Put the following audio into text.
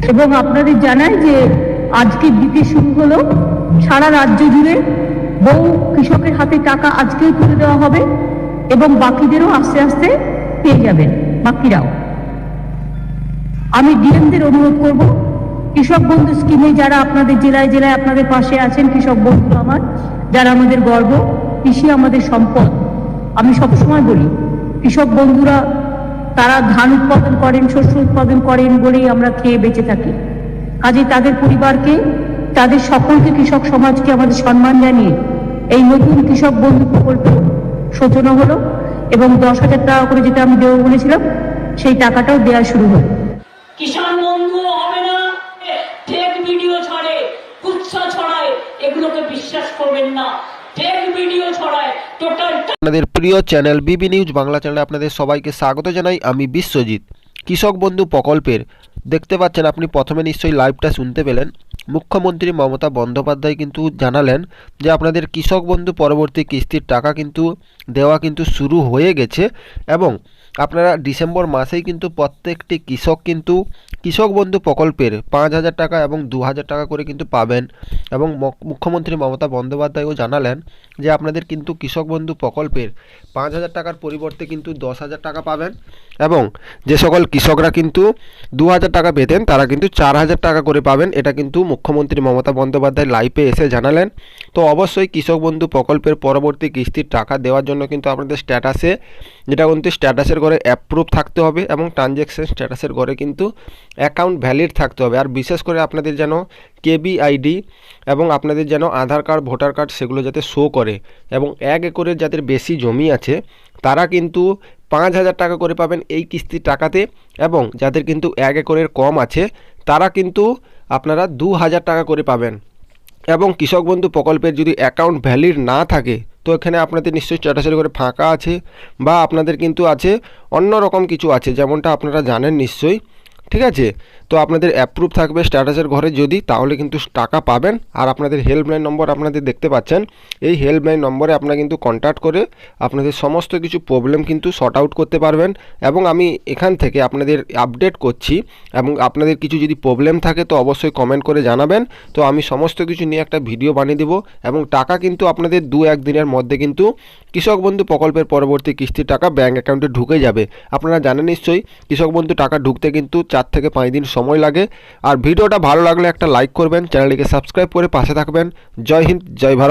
এবং আপনাদের জানাই যে আজকে দিতে শুরু হলো। সারা রাজ্য জুড়ে বহু কৃষকের হাতে টাকা আজকেই তুলে দেওয়া হবে এবং বাকিদেরও আস্তে আস্তে পেয়ে যাবেন বাকিরাও। আমি ডিএমদের অনুরোধ করব, কৃষক বন্ধু স্কিমে যারা আপনাদের জেলায় জেলায় আপনাদের পাশে আছেন, কৃষক বন্ধু আমার, যারা আমাদের গর্ব, কৃষি আমাদের সম্পদ। আমি সবসময় বলি কৃষক বন্ধুরা তারা ধান উৎপাদন করেন, শস্য উৎপাদন করেন বলেই আমরা খেয়ে বেঁচে থাকি। কাজে তাদের পরিবারকে, তাদের সকলকে, কৃষক সমাজকে আমাদের সম্মান জানিয়ে এই নতুন কৃষক বন্ধু প্রকল্প সূচনা হলো এবং 10,000 টাকা করে যেটা আমি দেবো বলেছিলাম সেই টাকাটাও দেওয়া শুরু হলো। কিষাণ বন্ধু হবে না, ফেক ভিডিও ছড়ে, কুৎসা ছড়ায়, এগুলোকে বিশ্বাস করবেন না। ফেক ভিডিও ছড়ায় টোটাল। আপনাদের প্রিয় চ্যানেল বিবি নিউজ বাংলা চ্যানেলে আপনাদের সবাইকে স্বাগত জানাই। আমি বিশ্বজিৎ। কৃষক বন্ধু প্রকল্পের দেখতে পাচ্ছেন আপনি প্রথমে নিশ্চয়ই লাইভটা শুনতে পেলেন। মুখ্যমন্ত্রী মমতা বন্দ্যোপাধ্যায় কিন্তু জানালেন যে আপনাদের কৃষক বন্ধু পরবর্তী কিস্তির টাকা কিন্তু দেওয়া কিন্তু শুরু হয়ে গেছে এবং আপনারা ডিসেম্বর মাসেই কিন্তু প্রত্যেকটি কৃষক কিন্তু কৃষক বন্ধু প্রকল্পের 5,000 টাকা এবং 2,000 টাকা করে কিন্তু পাবেন। এবং মুখ্যমন্ত্রী মমতা বন্দ্যোপাধ্যায়ও জানালেন যে আপনাদের কিন্তু কৃষক বন্ধু প্রকল্পের 5,000 টাকার পরিবর্তে কিন্তু 10,000 টাকা পাবেন এবং যে সকল কৃষকরা কিন্তু 2,000 টাকা পেতেন তারা কিন্তু 4,000 টাকা করে পাবেন। এটা কিন্তু মুখ্যমন্ত্রী মমতা বন্দ্যোপাধ্যায় লাইভে এসে জানালেন। তো অবশ্যই কৃষক বন্ধু প্রকল্পের পরবর্তী কিস্তির টাকা দেওয়ার জন্য কিন্তু আপনাদের স্ট্যাটাসে, যেটা কিন্তু স্ট্যাটাসের ঘরে অ্যাপ্রুভ থাকতে হবে এবং ট্রানজ্যাকশন স্ট্যাটাসের ঘরে কিন্তু অ্যাকাউন্ট ভ্যালিড থাকতে হবে। আর বিশেষ করে আপনাদের যেন কেবিআইডি এবং আপনাদের যেন আধার কার্ড, ভোটার কার্ড সেগুলো যাতে শো করে এবং 1 একরের যাদের বেশি জমি আছে তারা কিন্তু 5,000 টাকা করে পাবেন এই কিস্তির টাকাতে এবং যাদের কিন্তু 1 একরের কম আছে তারা কিন্তু আপনারা 2,000 টাকা করে পাবেন। এবং কৃষক বন্ধু প্রকল্পের যদি অ্যাকাউন্ট ভ্যালিড না থাকে তো এখানে আপনাদের নিশ্চয়ই স্ট্যাটাসের করে ফাঁকা আছে বা আপনাদের কিন্তু আছে অন্য রকম কিছু আছে, যেমনটা আপনারা জানেন নিশ্চয়ই, ঠিক আছে। তো আপনাদের অ্যাপ্রুভ থাকবে স্ট্যাটাসের ঘরে যদি, তাহলে কিন্তু টাকা পাবেন। আর আপনাদের হেল্পলাইন নম্বর আপনাদের দেখতে পাচ্ছেন, এই হেল্পলাইন নম্বরে আপনারা কিন্তু কন্ট্যাক্ট করে আপনাদের সমস্ত কিছু প্রবলেম কিন্তু সর্ট আউট করতে পারবেন। এবং আমি এখান থেকে আপনাদের আপডেট করছি এবং আপনাদের কিছু যদি প্রবলেম থাকে তো অবশ্যই কমেন্ট করে জানাবেন। তো আমি সমস্ত কিছু নিয়ে একটা ভিডিও বানিয়ে দেবো এবং টাকা কিন্তু আপনাদের 2-1 দিনের মধ্যে কিন্তু কৃষক বন্ধু প্রকল্পের পরবর্তী কিস্তির টাকা ব্যাঙ্ক অ্যাকাউন্টে ঢুকে যাবে। আপনারা জানেন নিশ্চয়ই কৃষক বন্ধু টাকা ঢুকতে কিন্তু 4 থেকে 5 দিন সময় লাগে। আর ভিডিওটা ভালো লাগলে একটা লাইক করবেন, চ্যানেলটিকে সাবস্ক্রাইব করে পাশে থাকবেন। জয় হিন্দ, জয় ভারত।